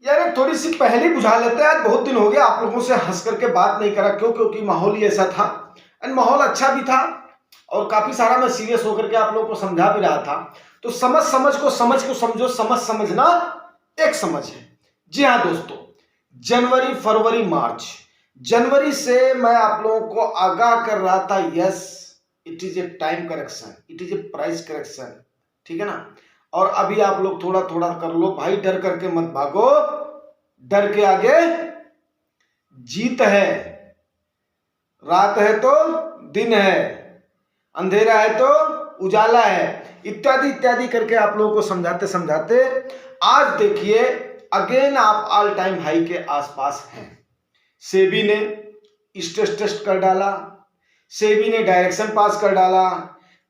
यार थोड़ी सी पहले बुझा लेते हैं। आज बहुत दिन हो गया आप लोगों से हंस करके बात नहीं करा, क्यों? क्योंकि माहौल ही ऐसा था एंड माहौल अच्छा भी था और काफी सारा मैं सीरियस होकर के आप लोगों को समझा भी रहा था। तो समझ को समझो, समझना एक समझ है। जी हाँ दोस्तों, जनवरी फरवरी मार्च, जनवरी से मैं आप लोगों को आगाह कर रहा था, yes it is a time correction, it is a price correction, ठीक है ना। और अभी आप लोग थोड़ा थोड़ा कर लो भाई, डर करके मत भागो, डर के आगे जीत है। रात है तो दिन है, अंधेरा है तो उजाला है, इत्यादि इत्यादि करके आप लोगों को समझाते समझाते आज देखिए अगेन आप ऑल टाइम हाई के आसपास हैं। सेबी ने स्ट्रेस टेस्ट कर डाला, सेबी ने डायरेक्शन पास कर डाला,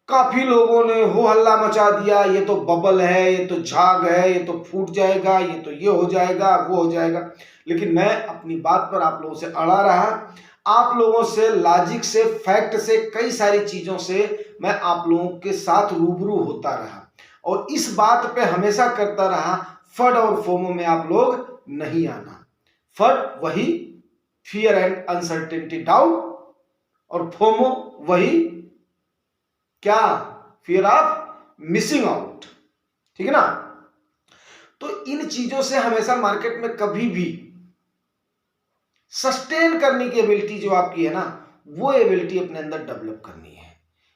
काफी लोगों ने हो हल्ला मचा दिया, ये तो बबल है, ये तो झाग है, ये तो फूट जाएगा, ये तो ये हो जाएगा, वो हो जाएगा। लेकिन मैं अपनी बात पर आप लोगों से अड़ा रहा, आप लोगों से लॉजिक से, फैक्ट से, कई सारी चीजों से मैं आप लोगों के साथ रूबरू होता रहा और इस बात पे हमेशा करता रहा, फड और फोमो में आप लोग नहीं आना। फड वही फियर एंड अनसर्टेनिटी, डाउट, और फोमो वही क्या, फियर ऑफ मिसिंग आउट, ठीक है ना। तो इन चीजों से हमेशा मार्केट में कभी भी सस्टेन करने की एबिलिटी जो आपकी है ना, वो एबिलिटी अपने अंदर डेवलप करनी है।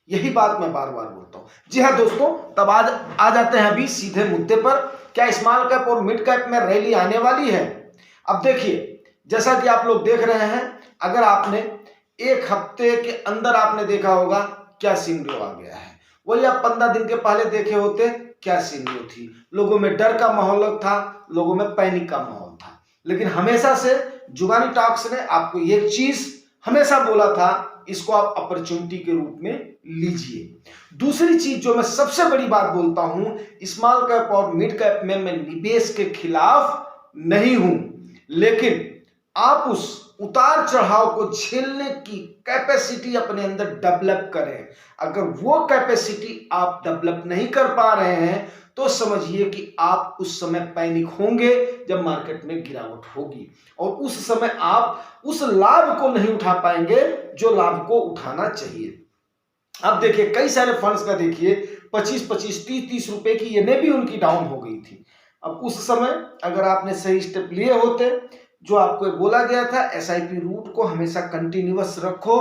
यही बात मैं बार बार बोलता हूं। जी हाँ दोस्तों, तब आज आ जाते हैं अभी सीधे मुद्दे पर। क्या स्मॉल कैप और मिड कैप में रैली आने वाली है? अब देखिए, जैसा कि आप लोग देख रहे हैं, अगर आपने एक हफ्ते के अंदर आपने देखा होगा क्या सीनरियो आ गया है, वही आप 15 दिन के पहले देखे होते क्या सीनरियो थी। लोगों में डर का माहौल था, लोगों में पैनिक का माहौल था। लेकिन हमेशा से जुगानी टॉक्स ने आपको एक चीज हमेशा बोला था, इसको आप अपॉर्चुनिटी के रूप में लीजिए। दूसरी चीज जो मैं सबसे बड़ी बात बोलता हूं, स्मॉल कैप और मिड कैप में मैं निवेश के खिलाफ नहीं हूं, लेकिन आप उस उतार चढ़ाव को झेलने की कैपेसिटी अपने अंदर डेवलप करें। अगर वो कैपेसिटी आप डेवलप नहीं कर पा रहे हैं तो समझिए कि आप उस समय पैनिक होंगे जब मार्केट में गिरावट होगी, और उस समय आप उस लाभ को नहीं उठा पाएंगे जो लाभ को उठाना चाहिए। अब देखिए, कई सारे फंड्स का देखिए 25-25, 30-30 रुपए की ये भी उनकी डाउन हो गई थी। अब उस समय अगर आपने सही स्टेप लिए होते, जो आपको बोला गया था एसआईपी रूट को हमेशा कंटिन्यूअस रखो,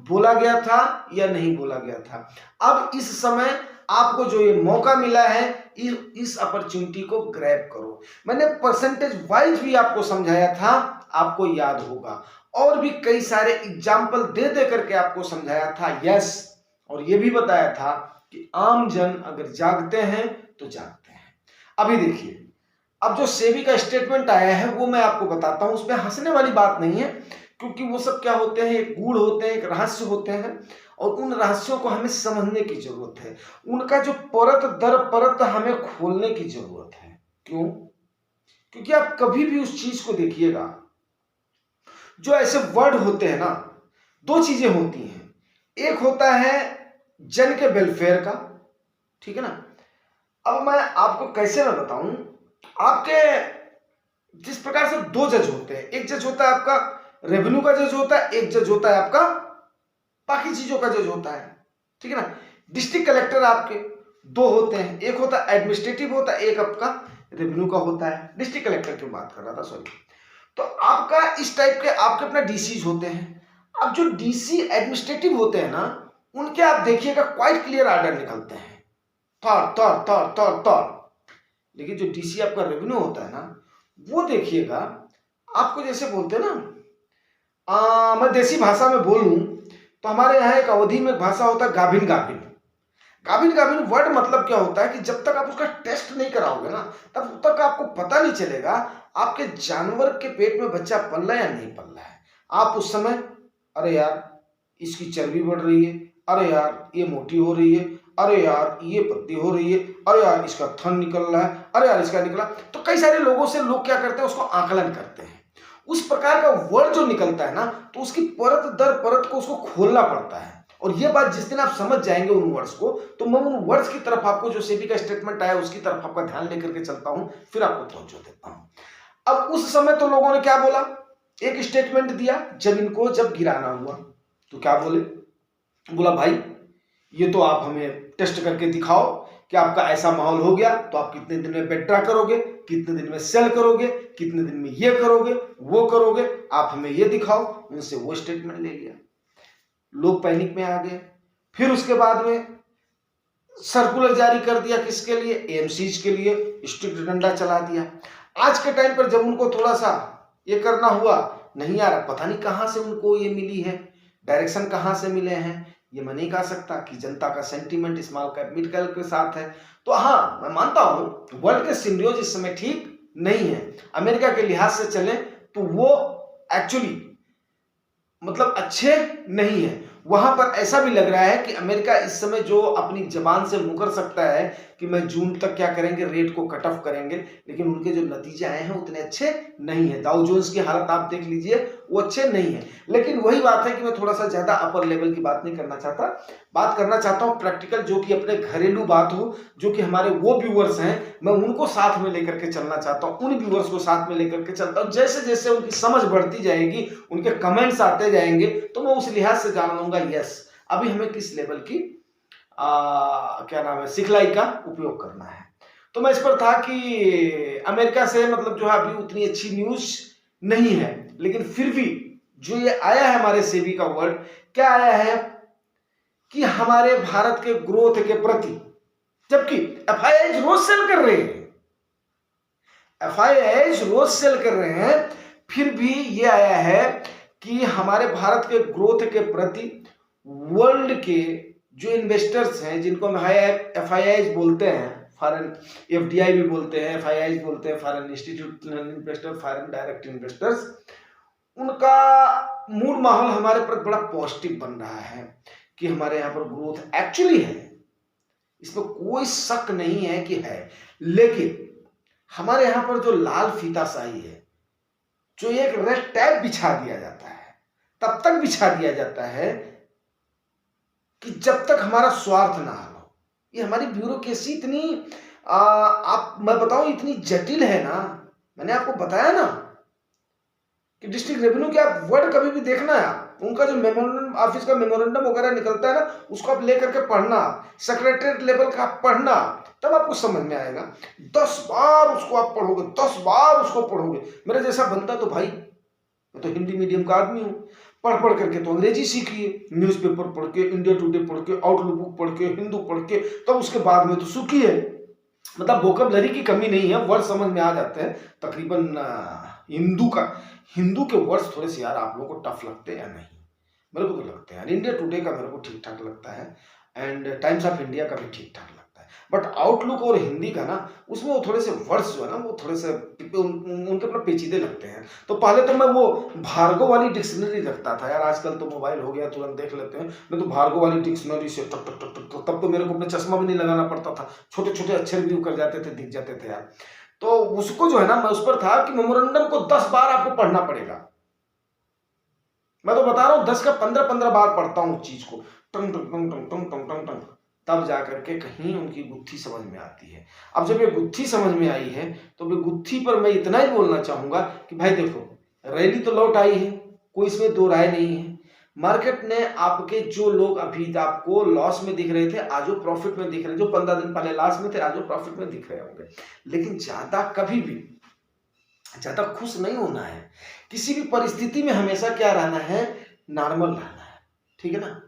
बोला गया था या नहीं बोला गया था? अब इस समय आपको जो ये मौका मिला है, इस अपॉर्चुनिटी को ग्रैब करो। मैंने परसेंटेज वाइज भी आपको समझाया था, आपको याद होगा, और भी कई सारे एग्जाम्पल दे दे करके आपको समझाया था, यस, और ये भी बताया था कि आम जन अगर जागते हैं तो जागते हैं। अभी देखिए, अब जो सेबी का स्टेटमेंट आया है वो मैं आपको बताता हूं, उसमें हंसने वाली बात नहीं है, क्योंकि वो सब क्या होते हैं, एक गूढ़ होते हैं, एक रहस्य होते हैं, और उन रहस्यों को हमें समझने की जरूरत है। उनका जो परत दर परत हमें खोलने की जरूरत है। क्यों? क्योंकि आप कभी भी उस चीज को देखिएगा, जो ऐसे वर्ड होते हैं ना, दो चीजें होती हैं, एक होता है जन के वेलफेयर का, ठीक है ना। अब मैं आपको कैसे मैं बताऊं, आपके जिस प्रकार से दो जज होते हैं, एक जज होता है आपका रेवेन्यू का जज होता है, एक जज होता है आपका बाकी चीजों का जज होता है, ठीक है ना। डिस्ट्रिक्ट कलेक्टर आपके दो होते हैं, एक होता है एडमिनिस्ट्रेटिव होता है, एक आपका रेवेन्यू का होता है। डिस्ट्रिक्ट कलेक्टर की बात कर रहा था, सॉरी। तो आपका इस टाइप के आपके अपना डीसीज होते हैं। अब जो डीसी एडमिनिस्ट्रेटिव होते हैं ना, उनके आप देखिएगा क्वाइट क्लियर ऑर्डर निकलते हैं, Thor Thor Thor Thor Thor. लेकिन जो डीसी आपका रेवेन्यू होता है ना, वो देखिएगा आपको जैसे बोलते हैं ना, मैं देसी भाषा में बोलूं तो हमारे यहाँ एक अवधि में भाषा होता है गाभिन गाभिन। गाभिन गाभिन वर्ड मतलब क्या होता है कि जब तक आप उसका टेस्ट नहीं कराओगे ना, तब तक आपको पता नहीं चलेगा आपके जानवर के पेट में बच्चा पल रहा है या नहीं पल रहा है। आप उस समय, अरे यार इसकी चर्बी बढ़ रही है, अरे यार ये मोटी हो रही है, अरे यार ये पतली हो रही है, अरे यार इसका थन निकल रहा है, अरे यार इसका निकला। तो कई सारे लोगों से लोग क्या करते हैं, उसको आकलन करते हैं। उस प्रकार का वर्ड जो निकलता है ना, तो उसकी परत दर परत को उसको खोलना पड़ता है। और ये बात जिस दिन आप समझ जाएंगे उन वर्ड्स को, तो मैं उन वर्ड्स की तरफ आपको जो सेबी का स्टेटमेंट आया उसकी तरफ आपका ध्यान लेकर के चलता हूं, फिर आपको तवज्जो देता हूं। अब उस समय तो लोगों ने क्या बोला, एक स्टेटमेंट दिया जब गिराना हुआ तो क्या बोले, बोला भाई ये तो आप हमें टेस्ट करके दिखाओ कि आपका ऐसा माहौल हो गया तो आप कितने दिन में विथड्रॉ करोगे, कितने दिन में सेल करोगे, कितने दिन में ये करोगे वो करोगे, आप हमें ये दिखाओ। उनसे वो स्टेटमेंट ले लिया, लोग पैनिक में आ गए। फिर उसके बाद में सर्कुलर जारी कर दिया, किसके लिए, एएमसीज के लिए, स्ट्रिक्ट डंडा चला दिया। आज के टाइम पर जब उनको थोड़ा सा ये करना हुआ, नहीं यार पता नहीं कहां से उनको ये मिली है, डायरेक्शन कहां से मिले हैं, ये मैं नहीं कह सकता कि जनता का sentiment small cap mid cap के साथ है। तो हाँ मैं मानता हूं वर्ल्ड के सिनेरियोज इस समय ठीक नहीं है, अमेरिका के लिहाज से चले तो वो एक्चुअली मतलब अच्छे नहीं है। वहां पर ऐसा भी लग रहा है कि अमेरिका इस समय जो अपनी जबान से मुकर सकता है कि मैं जून तक क्या करेंगे, रेट को कट ऑफ करेंगे, लेकिन उनके जो नतीजे आए हैं उतने अच्छे नहीं है। डाउ जोन्स की हालत आप देख लीजिए, वो अच्छे नहीं है। लेकिन वही बात है कि मैं थोड़ा सा ज्यादा अपर लेवल की बात नहीं करना चाहता, बात करना चाहता हूं प्रैक्टिकल, जो कि अपने घरेलू बात हो, जो कि हमारे वो व्यूअर्स हैं मैं उनको साथ में लेकर के चलना चाहता हूं, उन व्यूअर्स को साथ में लेकर के चलता हूं। जैसे जैसे उनकी समझ बढ़ती जाएगी, उनके कमेंट्स आते जाएंगे, तो मैं उस लिहाज से जान लूंगा यस अभी हमें किस लेवल की क्या नाम है सिखलाई का उपयोग करना है। तो मैं इस पर था कि अमेरिका से मतलब जो है अभी उतनी अच्छी न्यूज नहीं है, लेकिन फिर भी जो ये आया है हमारे सेबी का वर्ड, क्या आया है कि हमारे भारत के ग्रोथ के प्रति, जबकि एफआईआई रोज सेल कर रहे हैं, एफआईआई रोज सेल कर रहे हैं, फिर भी ये आया है कि हमारे भारत के ग्रोथ के प्रति वर्ल्ड के जो इन्वेस्टर्स हैं, जिनको हम एफआईआई बोलते हैं, फॉरेन एफडीआई भी बोलते हैं, एफआईआई बोलते हैं, foreign institutional investor, foreign direct investors, उनका मूड माहौल हमारे पर बड़ा पॉजिटिव बन रहा है कि हमारे यहाँ पर ग्रोथ एक्चुअली है, इसमें कोई शक नहीं है कि है। लेकिन हमारे यहाँ पर जो लाल फीताशाही है, जो एक रेड टैप बिछा दिया जाता है, तब तक बिछा दिया जाता है कि जब तक हमारा स्वार्थ ना हो। ये हमारी ब्यूरोक्रेसी इतनी आप मैं बताऊं इतनी जटिल है ना, मैंने आपको बताया ना कि डिस्ट्रिक्ट रेवेन्यू के आप वर्ड कभी भी देखना है, उनका जो मेमोरेंडम ऑफिस का मेमोरेंडम वगैरह निकलता है ना, उसको आप लेकर के पढ़ना, सेक्रेटरीट लेवल का आप पढ़ना, तब आपको समझ में आएगा। 10 बार उसको आप पढ़ोगे, 10 बार उसको पढ़ोगे। मेरे जैसा बनता तो भाई, मैं तो हिंदी मीडियम का आदमी हूं, पढ़ पढ़ करके तो अंग्रेजी सीखिए, न्यूज़पेपर पढ़ के, इंडिया टुडे पढ़ के, आउटलुक बुक पढ़ के, हिंदू पढ़ के, तब उसके बाद में तो सुखी है। मतलब वोकैबुलरी की कमी नहीं है, वर्ड समझ में आ जाते हैं तकरीबन। हिंदू के वर्ड्स थोड़े से यार आप लोगों को टफ लगते हैं या नहीं? मेरे को तो लगते हैं। इंडिया टुडे का मेरे को ठीक ठाक लगता है, एंड टाइम्स ऑफ इंडिया का भी ठीक ठाक लगता है, बट आउटलुक और हिंदी का ना, उसमें वो थोड़े से वर्ड्स जो है ना, वो थोड़े से उनके ऊपर पेचीदे लगते हैं। तो पहले तो मैं वो भार्गव वाली डिक्शनरी रखता था यार, आजकल तो मोबाइल हो गया, तुरंत देख लेते हैं। मैं तो भार्गव वाली डिक्शनरी से टक टक टक टक, तब तो मेरे को अपने चश्मा भी नहीं लगाना पड़ता था, छोटे छोटे अक्षर भी कर जाते थे, दिख जाते थे यार। तो उसको जो है ना, मैं उस पर था कि मेमोरेंडम को 10 बार आपको पढ़ना पड़ेगा। मैं तो बता रहा हूं 10 का 15 बार पढ़ता हूं चीज को, टंग टंग टंग टंग टंग टंग टंग टंग, तब जाकर के कहीं उनकी गुत्थी समझ में आती है। अब जब ये गुत्थी समझ में आई है, तो वे गुत्थी पर मैं इतना ही बोलना चाहूंगा कि भाई देखो, रैली तो लौट आई है, कोई इसमें दो राय नहीं है। मार्केट ने आपके जो लोग अभी आपको लॉस में दिख रहे थे, आज वो प्रॉफिट में दिख रहे, जो 15 दिन पहले लॉस में थे, आज वो प्रॉफिट में दिख रहे होंगे। लेकिन ज्यादा कभी भी ज्यादा खुश नहीं होना है। किसी भी परिस्थिति में हमेशा क्या रहना है, नॉर्मल रहना है, ठीक है ना।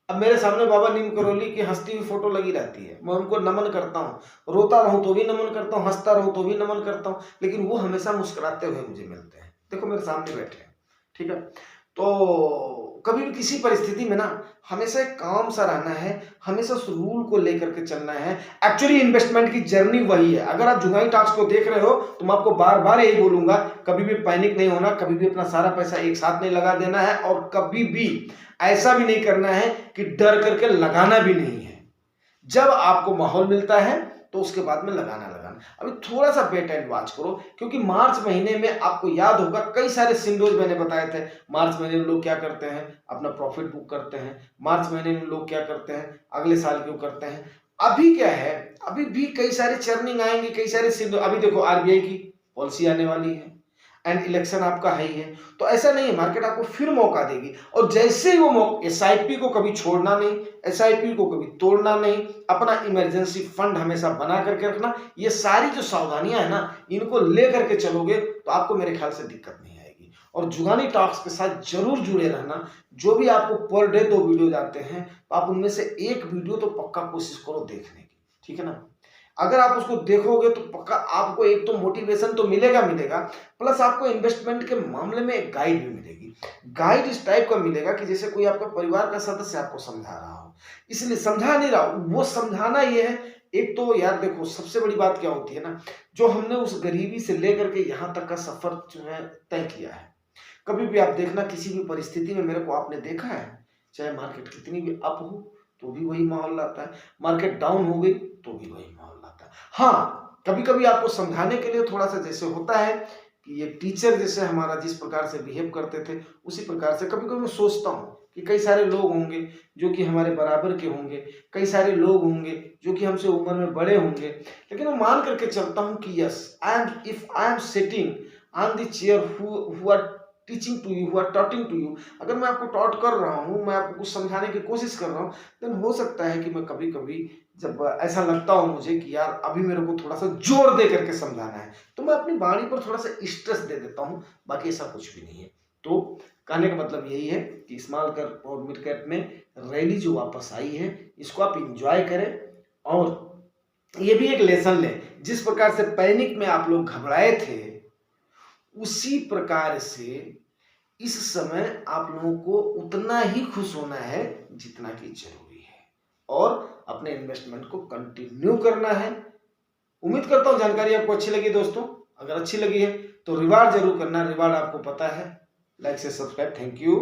अब मेरे सामने बाबा नीम करोली की हंसती हुई फोटो लगी रहती है, मैं उनको नमन करता हूँ, रोता रहूं तो भी नमन करता हूँ, हंसता रहूं तो भी नमन करता हूँ, लेकिन वो हमेशा मुस्कुराते हुए मुझे मिलते हैं। देखो मेरे सामने बैठे हैं, ठीक है। तो कभी भी किसी परिस्थिति में ना हमेशा एक काम सा रहना है, हमेशा उस रूल को लेकर के चलना है। एक्चुअली इन्वेस्टमेंट की जर्नी वही है। अगर आप जुगाई टॉक्स को देख रहे हो तो मैं आपको बार बार यही बोलूंगा, कभी भी पैनिक नहीं होना, कभी भी अपना सारा पैसा एक साथ नहीं लगा देना है, और कभी भी ऐसा भी नहीं करना है कि डर करके लगाना भी नहीं है। जब आपको माहौल मिलता है तो उसके बाद में लगाना। अभी थोड़ा सा वेट एंड वॉच करो, क्योंकि मार्च महीने में आपको याद होगा कई सारे सिंडोज मैंने बताए थे। मार्च महीने में लोग क्या करते हैं, अपना प्रॉफिट बुक करते हैं। मार्च महीने में लोग क्या करते हैं, अगले साल क्यों करते हैं। अभी क्या है, अभी भी कई सारे चर्निंग आएंगे, कई सारे सिंडो। अभी देखो आरबीआई की पॉलिसी आने वाली है एंड इलेक्शन आपका है ही है, तो ऐसा नहीं है, मार्केट आपको फिर मौका देगी। और जैसे ही वो मौका, एसआईपी को कभी छोड़ना नहीं, एसआईपी को कभी तोड़ना नहीं, अपना इमरजेंसी फंड हमेशा बना करके रखना। ये सारी जो सावधानियां है ना, इनको ले करके चलोगे तो आपको मेरे ख्याल से दिक्कत नहीं आएगी। और जुगानी टॉक्स के साथ जरूर जुड़े रहना। जो भी आपको पर डे 2 वीडियो आते हैं, तो आप उनमें से एक वीडियो तो पक्का कोशिश करो देखने की, ठीक है ना। अगर आप उसको देखोगे तो पक्का आपको एक तो मोटिवेशन तो मिलेगा, प्लस आपको इन्वेस्टमेंट के मामले में एक गाइड भी मिलेगी। गाइड इस टाइप का मिलेगा कि जैसे कोई आपका परिवार का सदस्य आपको समझा रहा हो, इसलिए समझा नहीं रहा हो, वो समझाना ये है। एक तो यार देखो, सबसे बड़ी बात क्या होती है ना, जो हमने उस गरीबी से लेकर के यहाँ तक का सफर जो है तय किया है, कभी भी आप देखना किसी भी परिस्थिति में मेरे को आपने देखा है, चाहे मार्केट कितनी भी अप हो तो भी वही माहौल आता है, मार्केट डाउन हो गई तो भी वही माहौल आता है। हाँ, कभी कभी आपको समझाने के लिए थोड़ा सा जैसे होता है कि ये टीचर जैसे हमारा जिस प्रकार से बिहेव करते थे, उसी प्रकार से कभी कभी मैं सोचता हूँ कि कई सारे लोग होंगे जो कि हमारे बराबर के होंगे, कई सारे लोग होंगे जो कि हमसे उम्र में बड़े होंगे, लेकिन मैं मान करके चलता हूँ कि yes, if I am sitting on the chair who are teaching to you, who are taughting to you, अगर मैं आपको टॉट कर रहा हूँ, मैं आपको कुछ समझाने की कोशिश कर रहा हूँ, देन हो सकता है कि मैं कभी कभी जब ऐसा लगता हो मुझे कि यार अभी मेरे को थोड़ा सा जोर दे करके समझाना है, तो मैं अपनी वाणी पर थोड़ा सा स्ट्रेस दे देता हूँ, बाकी ऐसा कुछ भी नहीं है। तो कहने का मतलब यही है कि स्मॉल कैप और मिड कैप में रैली जो वापस आई है, इसको आप इंजॉय करें और ये भी एक लेसन लें। जिस प्रकार से पैनिक में आप लोग घबराए थे, उसी प्रकार से इस समय आप लोगों को उतना ही खुश होना है जितना कि जरूरी है, और अपने इन्वेस्टमेंट को कंटिन्यू करना है। उम्मीद करता हूं जानकारी आपको अच्छी लगी दोस्तों। अगर अच्छी लगी है तो रिवार्ड जरूर करना, रिवार्ड आपको पता है, लाइक से सब्सक्राइब। Thank you.